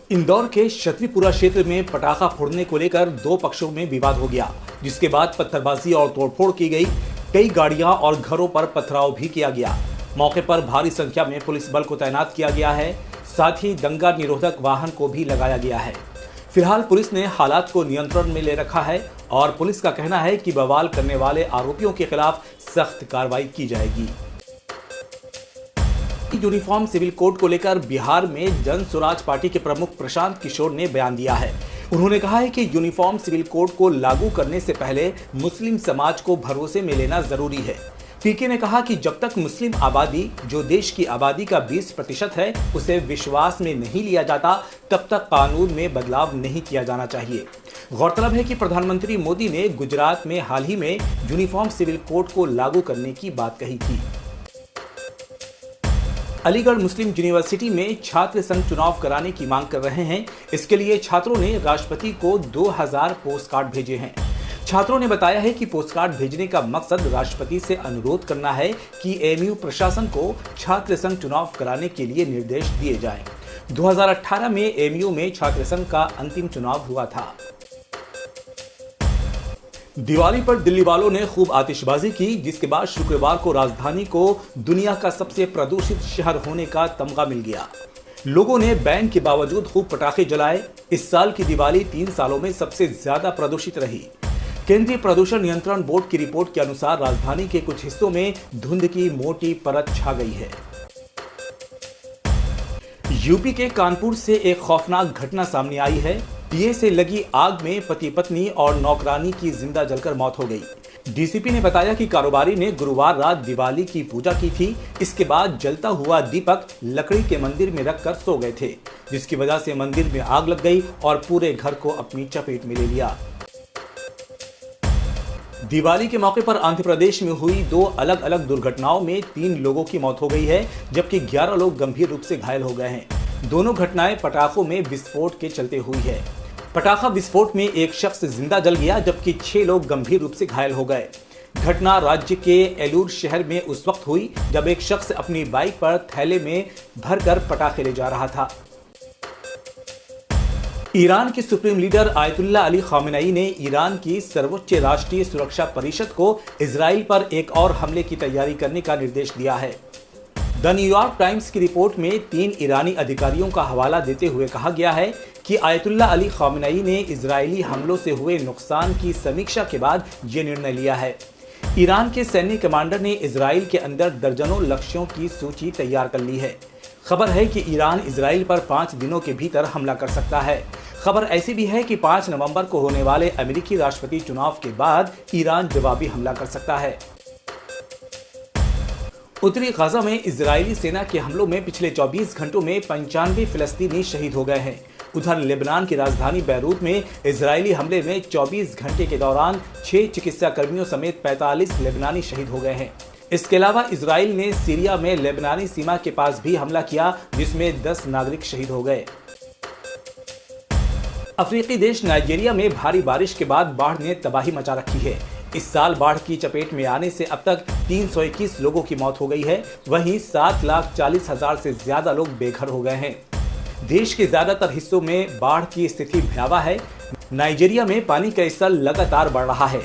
इंदौर के क्षत्रिपुरा क्षेत्र में पटाखा फोड़ने को लेकर दो पक्षों में विवाद हो गया, जिसके बाद पत्थरबाजी और तोड़फोड़ की गई। कई गाड़ियां और घरों पर पथराव भी किया गया। मौके पर भारी संख्या में पुलिस बल को तैनात किया गया है। साथ ही दंगा निरोधक वाहन को भी लगाया गया है। फिलहाल पुलिस ने हालात को नियंत्रण में ले रखा है और पुलिस का कहना है कि बवाल करने वाले आरोपियों के खिलाफ सख्त कार्रवाई की जाएगी। यूनिफॉर्म सिविल कोड को लेकर बिहार में जन स्वराज पार्टी के प्रमुख प्रशांत किशोर ने बयान दिया है। उन्होंने कहा है कि यूनिफॉर्म सिविल कोड को लागू करने से पहले मुस्लिम समाज को भरोसे में लेना जरूरी है। पीके ने कहा कि जब तक मुस्लिम आबादी, जो देश की आबादी का 20% है, उसे विश्वास में नहीं लिया जाता, तब तक कानून में बदलाव नहीं किया जाना चाहिए। गौरतलब है कि प्रधानमंत्री मोदी ने गुजरात में हाल ही में यूनिफॉर्म सिविल कोड को लागू करने की बात कही थी। अलीगढ़ मुस्लिम यूनिवर्सिटी में छात्र संघ चुनाव कराने की मांग कर रहे हैं। इसके लिए छात्रों ने राष्ट्रपति को 2000 पोस्ट कार्ड भेजे हैं। छात्रों ने बताया है कि पोस्ट कार्ड भेजने का मकसद राष्ट्रपति से अनुरोध करना है कि एएमयू प्रशासन को छात्र संघ चुनाव कराने के लिए निर्देश दिए जाएं। 2018 में एएमयू में छात्र संघ का अंतिम चुनाव हुआ था। दिवाली पर दिल्ली वालों ने खूब आतिशबाजी की, जिसके बाद शुक्रवार को राजधानी को दुनिया का सबसे प्रदूषित शहर होने का तमगा मिल गया। लोगों ने बैन के बावजूद खूब पटाखे जलाए। इस साल की दिवाली 3 सालों में सबसे ज्यादा प्रदूषित रही। केंद्रीय प्रदूषण नियंत्रण बोर्ड की रिपोर्ट के अनुसार राजधानी के कुछ हिस्सों में धुंध की मोटी परत छा गई है। यूपी के कानपुर से एक खौफनाक घटना सामने आई है। दिए से लगी आग में पति पत्नी और नौकरानी की जिंदा जलकर मौत हो गई। डीसीपी ने बताया कि कारोबारी ने गुरुवार रात दिवाली की पूजा की थी। इसके बाद जलता हुआ दीपक लकड़ी के मंदिर में रखकर सो गए थे, जिसकी वजह से मंदिर में आग लग गई और पूरे घर को अपनी चपेट में ले लिया। दिवाली के मौके पर आंध्र प्रदेश में हुई 2 अलग अलग दुर्घटनाओं में 3 लोगों की मौत हो गई है, जबकि 11 लोग गंभीर रूप से घायल हो गए हैं। दोनों घटनाएं पटाखों में विस्फोट के चलते हुई है। पटाखा विस्फोट में एक शख्स जिंदा जल गया, जबकि 6 लोग गंभीर रूप से घायल हो गए। घटना राज्य के एलूर शहर में उस वक्त हुई जब एक शख्स अपनी बाइक पर थैले में भरकर पटाखे ले जा रहा था। ईरान के supreme leader Ayatollah Ali Khamenei ने ईरान की सर्वोच्च राष्ट्रीय सुरक्षा परिषद को इजराइल पर एक और हमले की तैयारी करने का निर्देश दिया है। द न्यूयॉर्क टाइम्स की रिपोर्ट में 3 ईरानी अधिकारियों का हवाला देते हुए कहा गया है कि आयतुल्लाह अली खामेनेई ने इजरायली हमलों से हुए नुकसान की समीक्षा के बाद ये निर्णय लिया है। ईरान के सैन्य कमांडर ने इजराइल के अंदर दर्जनों लक्ष्यों की सूची तैयार कर ली है। खबर है कि ईरान इजराइल पर 5 दिनों के भीतर हमला कर सकता है। खबर ऐसी भी है कि 5 नवंबर को होने वाले अमेरिकी राष्ट्रपति चुनाव के बाद ईरान जवाबी हमला कर सकता है। उत्तरी गाजा में इजरायली सेना के हमलों में पिछले 24 घंटों में 95 फिलिस्तीनी शहीद हो गए हैं। उधर लेबनान की राजधानी बैरूत में इजरायली हमले में 24 घंटे के दौरान 6 चिकित्सा कर्मियों समेत 45 लेबनानी शहीद हो गए हैं। इसके अलावा इजराइल ने सीरिया में लेबनानी सीमा के पास भी हमला किया, जिसमें 10 नागरिक शहीद हो गए। अफ्रीकी देश नाइजीरिया में भारी बारिश के बाद बाढ़ ने तबाही मचा रखी है। इस साल बाढ़ की चपेट में आने से अब तक 321 लोगों की मौत हो गई है। वहीं 7,40,000 से ज्यादा लोग बेघर हो गए हैं। देश के ज्यादातर हिस्सों में बाढ़ की स्थिति भयावह है। नाइजीरिया में पानी का स्तर लगातार बढ़ रहा है।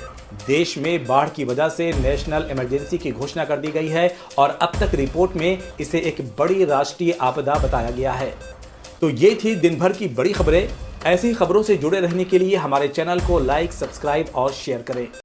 देश में बाढ़ की वजह से नेशनल इमरजेंसी की घोषणा कर दी गई है और अब तक रिपोर्ट में इसे एक बड़ी राष्ट्रीय आपदा बताया गया है। तो ये थी दिन भर की बड़ी खबरें। ऐसी खबरों से जुड़े रहने के लिए हमारे चैनल को लाइक, सब्सक्राइब और शेयर करें।